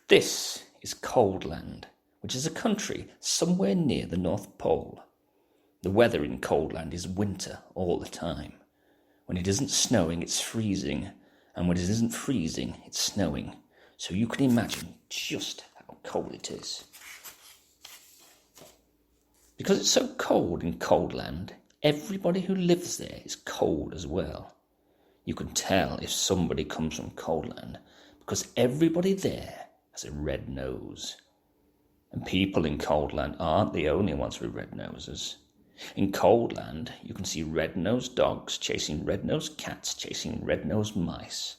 This is Coldland, which is a country somewhere near the North Pole. The weather in Coldland is winter all the time. When it isn't snowing, it's freezing, and when it isn't freezing, it's snowing. So you can imagine just how cold it is. Because it's so cold in Coldland, everybody who lives there is cold as well. You can tell if somebody comes from Coldland because everybody there has a red nose. And people in Coldland aren't the only ones with red noses. In Coldland, you can see red-nosed dogs chasing red-nosed cats, chasing red-nosed mice.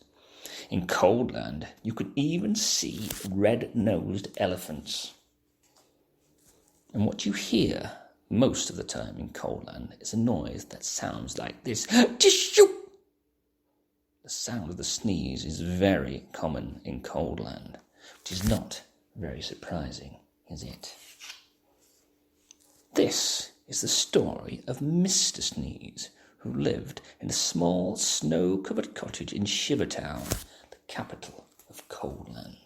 In Coldland, you can even see red-nosed elephants. And what you hear most of the time in Coldland is a noise that sounds like this. Tissue! The sound of the sneeze is very common in Coldland, which is not very surprising, is it? This is the story of Mr. Sneeze, who lived in a small snow-covered cottage in Shivertown, the capital of Coldland.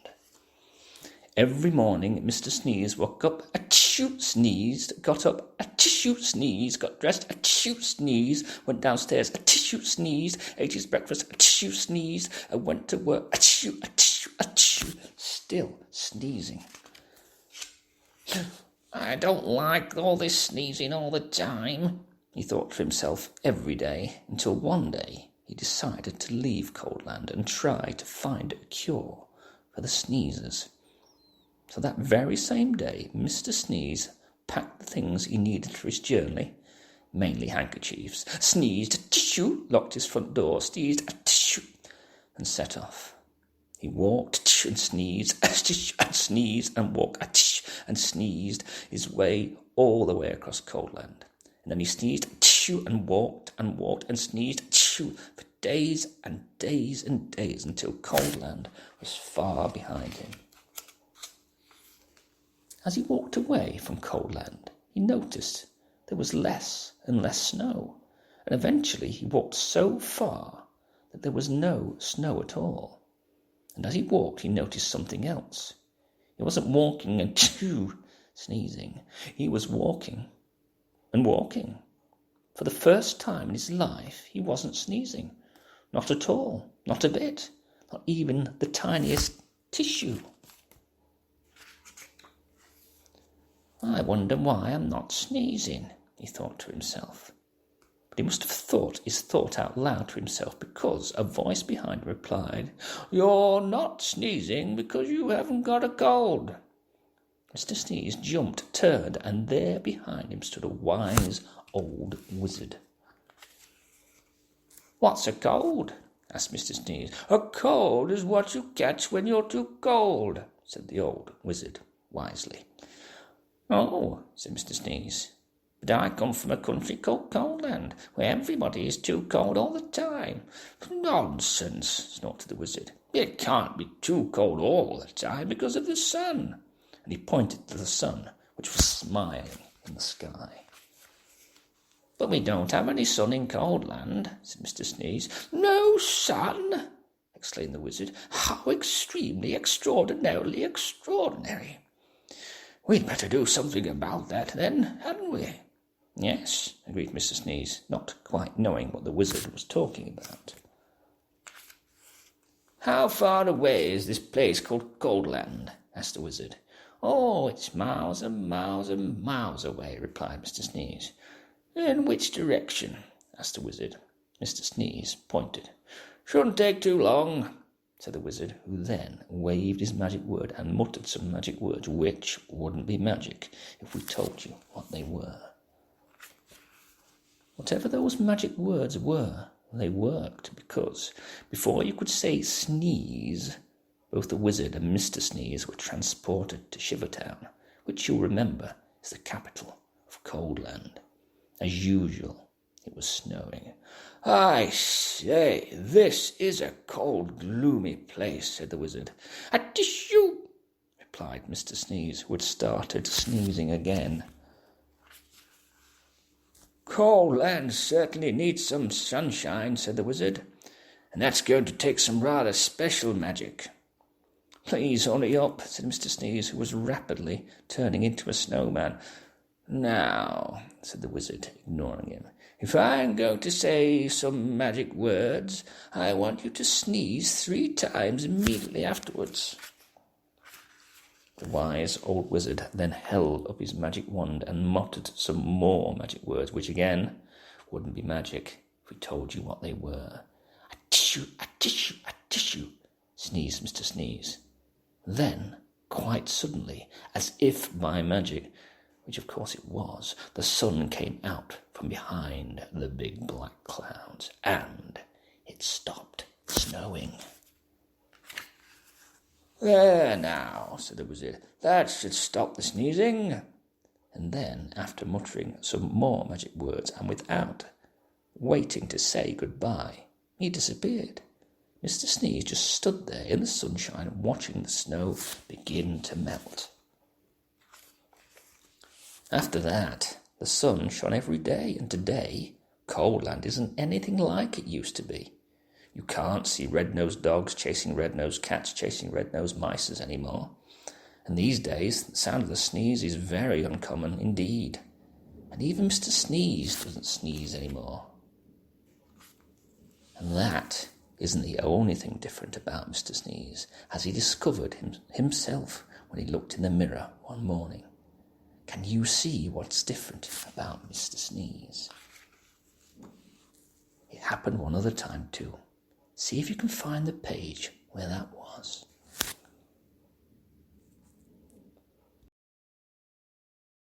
Every morning, Mr. Sneeze woke up, achoo, sneezed, got up, achoo, sneezed, got dressed, achoo, sneezed, went downstairs, achoo, sneezed, ate his breakfast, achoo, sneezed, and went to work, achoo, achoo, achoo, still sneezing. I don't like all this sneezing all the time, he thought to himself every day, until one day he decided to leave Coldland and try to find a cure for the sneezers. So that very same day, Mr. Sneeze packed the things he needed for his journey, mainly handkerchiefs, sneezed, tissue, locked his front door, sneezed, tissue, and set off. He walked and sneezed, and sneezed, and walked and sneezed his way all the way across Coldland. And then he sneezed, and walked and sneezed for days and days and days until Coldland was far behind him. As he walked away from Coldland, he noticed there was less and less snow, and eventually he walked so far that there was no snow at all. And as he walked, he noticed something else. He wasn't walking and sneezing. He was walking and walking. For the first time in his life, he wasn't sneezing. Not at all. Not a bit. Not even the tiniest tissue. I wonder why I'm not sneezing, he thought to himself. But he must have thought his thought out loud to himself because a voice behind him replied, You're not sneezing because you haven't got a cold. Mr. Sneeze jumped, turned, and there behind him stood a wise old wizard. What's a cold? asked Mr. Sneeze. A cold is what you catch when you're too cold, said the old wizard wisely. Oh, said Mr. Sneeze, but I come from a country called Coldland, where everybody is too cold all the time. Nonsense, snorted the wizard. It can't be too cold all the time because of the sun. And he pointed to the sun, which was smiling in the sky. But we don't have any sun in Coldland, said Mr. Sneeze. No sun? exclaimed the wizard. How extremely, extraordinarily extraordinary. We'd better do something about that then, hadn't we? Yes, agreed Mr. Sneeze, not quite knowing what the wizard was talking about. How far away is this place called Coldland? asked the wizard. Oh, it's miles and miles and miles away, replied Mr. Sneeze. In which direction? asked the wizard. Mr. Sneeze pointed. Shouldn't take too long, said the wizard, who then waved his magic word and muttered some magic words which wouldn't be magic if we told you what they were. Whatever those magic words were, they worked, because before you could say sneeze, both the wizard and Mr. Sneeze were transported to Shivertown, which you'll remember is the capital of Coldland. As usual, it was snowing. I say, this is a cold, gloomy place, said the wizard. A tissue, replied Mr. Sneeze, who had started sneezing again. Coldland certainly needs some sunshine, said the wizard, and that's going to take some rather special magic. Please hurry up, said Mr. Sneeze, who was rapidly turning into a snowman. Now, said the wizard, ignoring him, if I'm going to say some magic words, I want you to sneeze 3 times immediately afterwards. The wise old wizard then held up his magic wand and muttered some more magic words, which again wouldn't be magic if we told you what they were. A tissue, a tissue, a tissue, sneezed Mr. Sneeze. Then, quite suddenly, as if by magic, which of course it was, the sun came out from behind the big black clouds, and it stopped snowing. There now, said the wizard, that should stop the sneezing. And then, after muttering some more magic words, and without waiting to say goodbye, he disappeared. Mr. Sneeze just stood there in the sunshine, watching the snow begin to melt. After that, the sun shone every day, and today, Coldland isn't anything like it used to be. You can't see red-nosed dogs chasing red-nosed cats chasing red-nosed mice anymore. And these days, the sound of the sneeze is very uncommon indeed. And even Mr. Sneeze doesn't sneeze anymore. And that isn't the only thing different about Mr. Sneeze, as he discovered himself when he looked in the mirror one morning. Can you see what's different about Mr. Sneeze? It happened one other time too. See if you can find the page where that was.